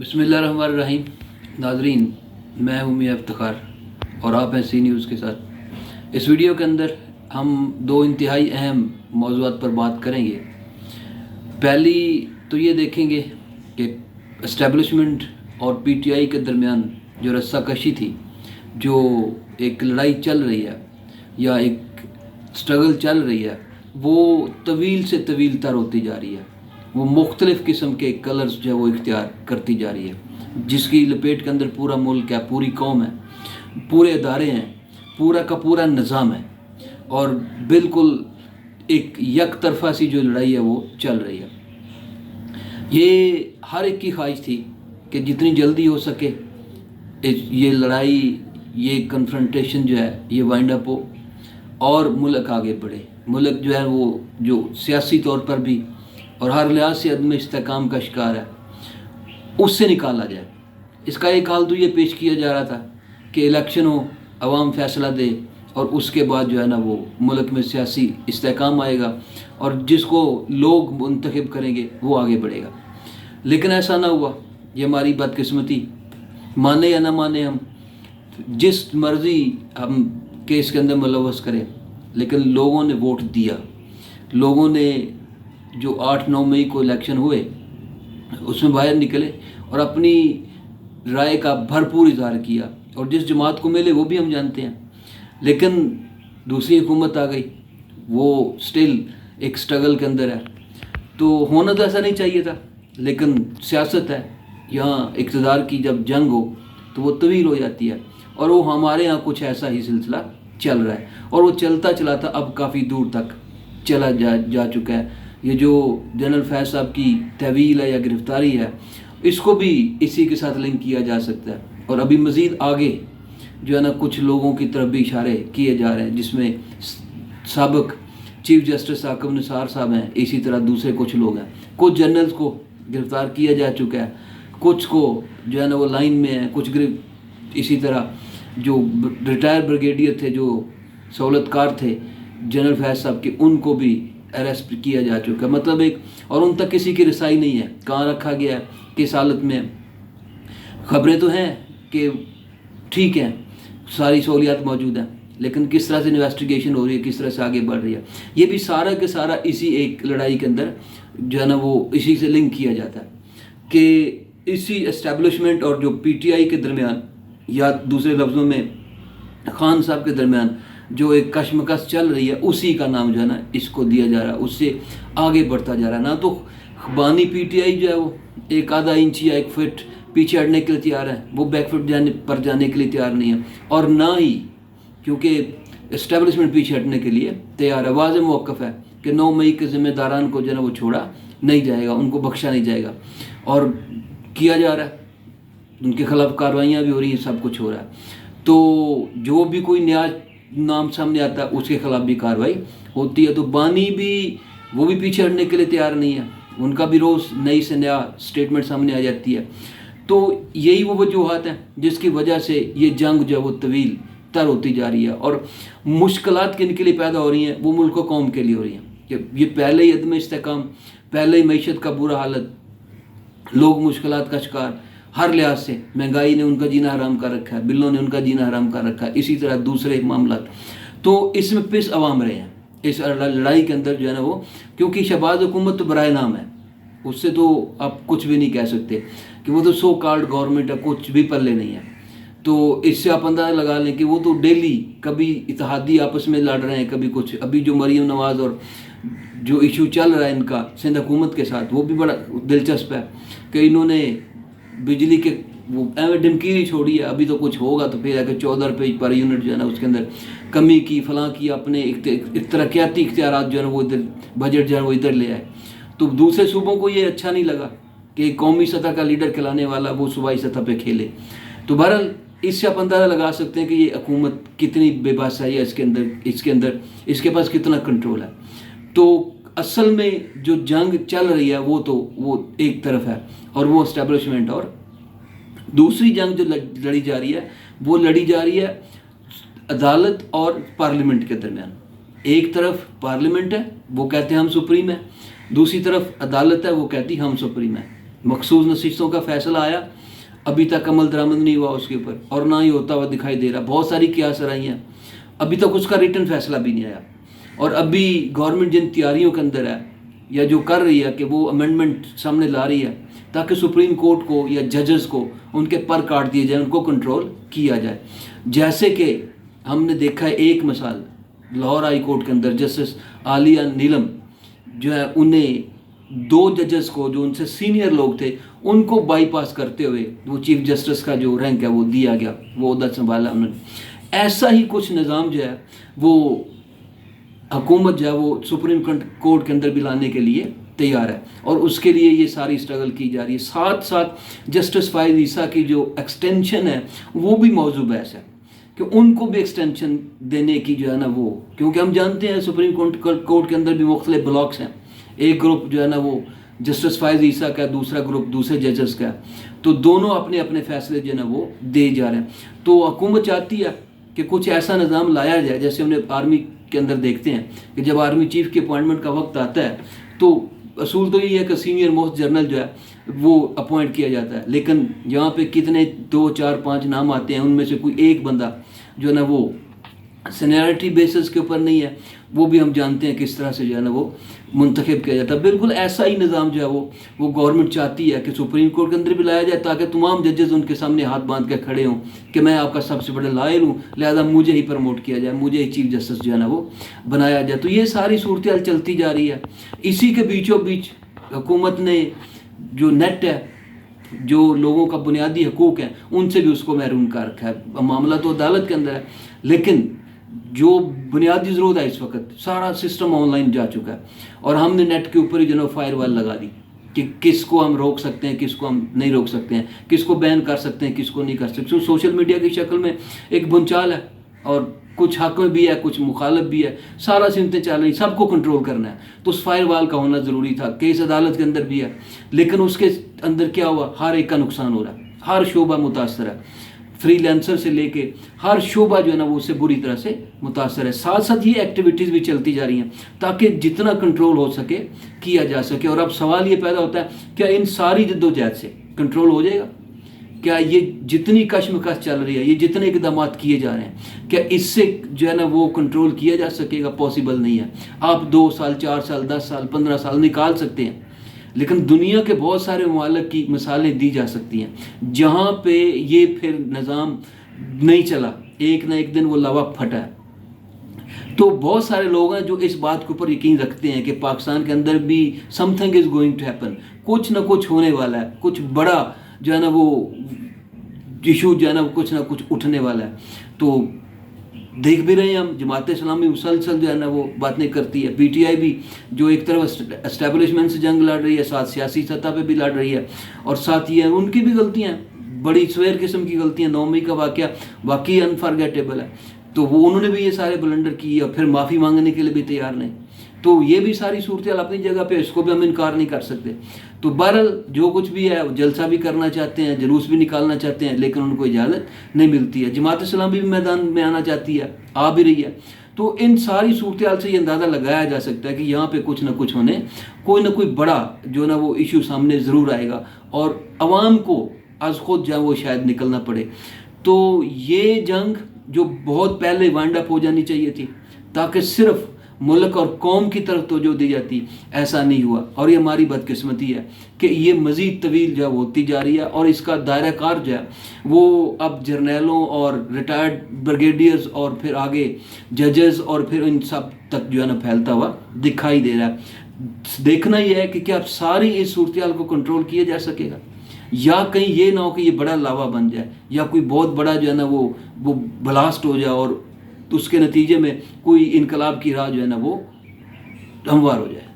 बिस्मिल्लाहिर्रहमानिर्रहीम। नाजरीन, मैं हूं मियां इफ्तिखार और आप हैं सी न्यूज़ के साथ। इस वीडियो के अंदर हम दो इंतहाई अहम मौज़ूआत पर बात करेंगे। पहली तो ये देखेंगे कि इस्टेब्लिशमेंट और पीटीआई के दरमियान जो रस्साकशी थी, जो एक लड़ाई चल रही है या एक स्ट्रगल चल रही है, वो तवील से तवील तर होती जा रही है। वो मुख्तलिफ़ किस्म के कलर्स जो है वो इख्तियार करती जा रही है, जिसकी लपेट के अंदर पूरा मुल्क है, पूरी कौम है, पूरे इदारे हैं, पूरा का पूरा निज़ाम है और बिल्कुल एक यक तरफा सी जो लड़ाई है वो चल रही है। ये हर एक की ख्वाहिश थी कि जितनी जल्दी हो सके ये लड़ाई, ये कन्फ्रंटेशन जो है ये वाइंड अप हो और मुल्क आगे बढ़े। मुल्क जो है वो जो सियासी तौर पर भी और हर लिहाज से अदम इस्तेकाम का शिकार है, उससे निकाला जाए। इसका एक हाल तो ये पेश किया जा रहा था कि इलेक्शन हो, अवाम फैसला दे और उसके बाद जो है ना वो मुल्क में सियासी इस्तेकाम आएगा और जिसको लोग मुंतखब करेंगे वो आगे बढ़ेगा। लेकिन ऐसा ना हुआ। ये हमारी बदकिस्मती, माने या ना माने हम, जिस मर्ज़ी हम केस के अंदर मुलव्वस करें, लेकिन लोगों ने वोट दिया। लोगों ने जो 8-9 मई को इलेक्शन हुए उसमें बाहर निकले और अपनी राय का भरपूर इजहार किया और जिस जमात को मिले वो भी हम जानते हैं। लेकिन दूसरी हुकूमत आ गई, वो स्टिल एक स्ट्रगल के अंदर है। तो होना तो ऐसा नहीं चाहिए था, लेकिन सियासत है, यहाँ इक़्तिदार की जब जंग हो तो वो तवील हो जाती है और वो हमारे यहाँ कुछ ऐसा ही सिलसिला चल रहा है और वो चलता चलाता अब काफ़ी दूर तक चला जा चुका है। ये जो जनरल फैज़ साहब की तहवील है या गिरफ़्तारी है, इसको भी इसी के साथ लिंक किया जा सकता है और अभी मज़ीद आगे जो है ना कुछ लोगों की तरफ भी इशारे किए जा रहे हैं, जिसमें साबिक़ चीफ जस्टिस आकब निसार साहब हैं, इसी तरह दूसरे कुछ लोग हैं। कुछ जनरल्स को गिरफ़्तार किया जा चुका है, कुछ को जो है ना वो लाइन में है, कुछ इसी तरह जो रिटायर ब्रिगेडियर थे, जो सहूलतकार थे जनरल फैज़ साहब के, उनको भी अरेस्ट किया जा चुका है। मतलब एक, और उन तक किसी की रसाई नहीं है, कहाँ रखा गया है, किस हालत में। खबरें तो हैं कि ठीक हैं, सारी सहूलियात मौजूद हैं, लेकिन किस तरह से इन्वेस्टिगेशन हो रही है, किस तरह से आगे बढ़ रही है, ये भी सारा के सारा इसी एक लड़ाई के अंदर जो है ना वो इसी से लिंक किया जाता है कि इसी एस्टेब्लिशमेंट और जो पीटीआई के दरमियान, या दूसरे लफ्ज़ों में खान साहब के दरमियान जो एक कशमकश चल रही है, उसी का नाम जो है ना इसको दिया जा रहा है, उससे आगे बढ़ता जा रहा है। ना तो बानी पीटीआई जो है वो एक आधा इंच या 1 फीट पीछे हटने के लिए तैयार है, वो बैकफुट जाने के लिए तैयार नहीं है, और ना ही क्योंकि इस्टेब्लिशमेंट पीछे हटने के लिए तैयार है। वाज़ेह मौक़िफ़ है कि 9 मई के ज़िम्मेदारान को जो है ना वो छोड़ा नहीं जाएगा, उनको बख्शा नहीं जाएगा और किया जा रहा है, उनके खिलाफ कार्रवाइयाँ भी हो रही हैं, सब कुछ हो रहा है। तो जो भी कोई नया नाम सामने आता है उसके खिलाफ भी कार्रवाई होती है। तो बानी भी, वो भी पीछे हटने के लिए तैयार नहीं है, उनका भी रोज़ नई से नया स्टेटमेंट सामने आ जाती है। तो यही वो वजूहात हैं जिसकी वजह से ये जंग जो है वो तवील तर होती जा रही है और मुश्किलात किन के लिए पैदा हो रही हैं, वो मुल्क व कौम के लिए हो रही हैं कि ये पहले ही अदम इस्तेकाम, पहले ही मईशत का बुरा हालत, लोग मुश्किलात का शिकार, हर लिहाज से महंगाई ने उनका जीना हराम कर रखा है, बिलों ने उनका जीना हराम कर रखा है, इसी तरह दूसरे मामला। तो इसमें पिस अवाम रहे हैं इस लड़ाई के अंदर जो है ना वो, क्योंकि शहबाज हुकूमत तो बराए नाम है, उससे तो आप कुछ भी नहीं कह सकते कि वो तो सो कॉल्ड गवर्नमेंट है, कुछ भी पल्ले नहीं है। तो इससे आप अंदाज़ा लगा लें कि वो तो डेली कभी इत्तेहादी आपस में लड़ रहे हैं, कभी कुछ। अभी जो मरीम नवाज़ और जो इशू चल रहा है इनका सिंध हुकूमत के साथ, वो भी बड़ा दिलचस्प है कि इन्होंने बिजली के वो डमकीरी छोड़ी है। अभी तो कुछ होगा तो फिर आकर 14 रुपये पर यूनिट जो है ना उसके अंदर कमी की, फलां की, अपने तरक्याती इख्तियारात जो है ना वो इधर बजट जो है वो इधर ले आए। तो दूसरे सूबों को ये अच्छा नहीं लगा कि कौमी सतह का लीडर खिलाने वाला वो सूबाई सतह पे खेले। तो बहरहाल इससे आप अंदाज़ा लगा सकते हैं कि ये हुकूमत कितनी बेबसी है, इसके अंदर इसके पास कितना कंट्रोल है। तो असल में जो जंग चल रही है वो एक तरफ है और वो एस्टेब्लिशमेंट, और दूसरी जंग जो लड़ी जा रही है वो लड़ी जा रही है अदालत और पार्लियामेंट के दरमियान। एक तरफ पार्लियामेंट है, वो कहते हैं हम सुप्रीम है, दूसरी तरफ अदालत है, वो कहती हम सुप्रीम है। मखसूस नशिस्तों का फैसला आया, अभी तक अमल दरामद नहीं हुआ उसके ऊपर, और ना ही होता हुआ दिखाई दे रहा। बहुत सारी कियास रही हैं, अभी तक उसका रिटर्न फैसला भी नहीं आया। और अभी गवर्नमेंट जिन तैयारियों के अंदर है या जो कर रही है कि वो अमेंडमेंट सामने ला रही है ताकि सुप्रीम कोर्ट को या जजेस को उनके पर काट दिए जाए, उनको कंट्रोल किया जाए। जैसे कि हमने देखा है एक मिसाल लाहौर हाई कोर्ट के अंदर जस्टिस आलिया नीलम जो है, उन्हें 2 जजेस को जो उनसे सीनियर लोग थे उनको बाईपास करते हुए वो चीफ जस्टिस का जो रैंक है वो दिया गया, वो ओहदा संभाला उन्होंने। ऐसा ही कुछ निज़ाम जो है वो हुकूमत जो है वो सुप्रीम कोर्ट के अंदर भी लाने के लिए तैयार है, और उसके लिए ये सारी स्ट्रगल की जा रही है। साथ साथ जस्टिस फायद ईसा की जो एक्सटेंशन है वो भी मौजू बहस है कि उनको भी एक्सटेंशन देने की जो है ना वो, क्योंकि हम जानते हैं सुप्रीम कोर्ट के अंदर भी मुख्तलिफ ब्लॉक्स हैं। एक ग्रुप जो है ना वो जस्टिस फायद ईसा का, दूसरा ग्रुप दूसरे जजेस का, तो दोनों अपने अपने फैसले जो है ना वो दे जा रहे हैं। तो हुकूमत चाहती है कि कुछ ऐसा निज़ाम लाया जाए, जैसे हमने आर्मी के अंदर देखते हैं कि जब आर्मी चीफ की अपॉइंटमेंट का वक्त आता है तो असूल तो यही है कि सीनियर मोस्ट जनरल जो है वो अपॉइंट किया जाता है, लेकिन यहाँ पे कितने 2, 4, 5 नाम आते हैं, उनमें से कोई एक बंदा जो है ना वो सीनियरिटी बेसिस के ऊपर नहीं है, वो भी हम जानते हैं किस तरह से जो है ना वो मुंतखब किया जाता है। बिल्कुल ऐसा ही निज़ाम जो है वो गवर्नमेंट चाहती है कि सुप्रीम कोर्ट के अंदर भी लाया जाए ताकि तमाम जजेस उनके सामने हाथ बांध के खड़े हों कि मैं आपका सबसे बड़ा लायर हूँ, लिहाजा मुझे ही प्रमोट किया जाए, मुझे ही चीफ जस्टिस जो है ना वो बनाया जाए। तो ये सारी सूरत हाल चलती जा रही है। इसी के बीचों बीच हुकूमत ने जो नेट है, जो लोगों का बुनियादी हकूक़ है, उनसे भी उसको महरूम कर रखा है। मामला तो अदालत के अंदर है, लेकिन जो बुनियादी ज़रूरत है इस वक्त सारा सिस्टम ऑनलाइन जा चुका है, और हमने नेट के ऊपर ही जो है फायर वाल लगा दी कि किसको हम रोक सकते हैं, किसको हम नहीं रोक सकते हैं, किसको बैन कर सकते हैं, किसको नहीं कर सकते। तो सोशल मीडिया की शक्ल में एक बुनचाल है, और कुछ हक में भी है, कुछ मुखालफ भी है, सारा सिमतें चल रही, सबको कंट्रोल करना है। तो उस फायर वाल का होना ज़रूरी था। केस अदालत के अंदर भी है, लेकिन उसके अंदर क्या हुआ, हर एक का नुकसान हो रहा है, हर शोबा मुतासर है, फ्रीलांसर से लेके हर शोबा जो है ना वो उससे बुरी तरह से मुतासर है। साथ साथ ये एक्टिविटीज़ भी चलती जा रही हैं ताकि जितना कंट्रोल हो सके किया जा सके। और अब सवाल ये पैदा होता है, क्या इन सारी जद्दोजहद से कंट्रोल हो जाएगा? क्या ये जितनी कशमकश चल रही है, ये जितने इकदाम किए जा रहे हैं, क्या इससे जो है ना वो कंट्रोल किया जा सकेगा? पॉसिबल नहीं है। आप 2 साल, 4 साल, 10 साल, 15 साल निकाल सकते हैं, लेकिन दुनिया के बहुत सारे ममालिक की मिसालें दी जा सकती हैं जहाँ पे ये फिर निज़ाम नहीं चला, एक ना एक दिन वो लवा फटा है। तो बहुत सारे लोग हैं जो इस बात के ऊपर यकीन रखते हैं कि पाकिस्तान के अंदर भी something is going to happen, कुछ ना कुछ होने वाला है, कुछ बड़ा जो है ना वो इशू जो है ना कुछ ना कुछ उठने वाला है। तो देख भी रहे हैं हम, जमात इस्लामी मुसलसल जो है ना वो बातें करती है, PTI भी जो एक तरफ एस्टेब्लिशमेंट से जंग लड़ रही है, साथ सियासी सतह पे भी लड़ रही है, और साथ ये उनकी भी गलतियाँ, बड़ी सवेर किस्म की गलतियाँ। 9 मई का वाक़या वाकई अनफॉरगेटेबल है, तो वो उन्होंने भी ये सारे ब्लंडर किए और फिर माफ़ी मांगने के लिए भी तैयार नहीं। तो ये भी सारी सूरत अपनी जगह पे, इसको भी हम इनकार नहीं कर सकते। तो बहरहाल जो कुछ भी है, वो जलसा भी करना चाहते हैं, जुलूस भी निकालना चाहते हैं, लेकिन उनको इजाज़त नहीं मिलती है। जमात इस्लामी भी मैदान में आना चाहती है, आ भी रही है। तो इन सारी सूरत हाल से ये अंदाज़ा लगाया जा सकता है कि यहाँ पे कुछ ना कुछ होने, कोई ना कोई बड़ा जो ना वो इशू सामने ज़रूर आएगा, और आवाम को आज खुद जो वो शायद निकलना पड़े। तो ये जंग जो बहुत पहले वाइंड अप हो जानी चाहिए थी, ताकि सिर्फ मुल्क और कौम की तरफ तो जो दी जाती, ऐसा नहीं हुआ। और ये हमारी बदकिस्मती है कि ये मज़ीद तवील जो होती जा रही है, और इसका दायरा कार जो है वो अब जर्नैलों और रिटायर्ड ब्रिगेडियर्स और फिर आगे जजेस और फिर इन सब तक जो है ना फैलता हुआ दिखाई दे रहा है। देखना ही है कि क्या सारी इस सूरत हाल को कंट्रोल किया जा सकेगा, या कहीं ये ना हो कि ये बड़ा लावा बन जाए, या कोई बहुत बड़ा जो है ना वो ब्लास्ट हो जाए और उसके नतीजे में कोई इनकलाब की राह जो है ना वो हमवार हो जाए।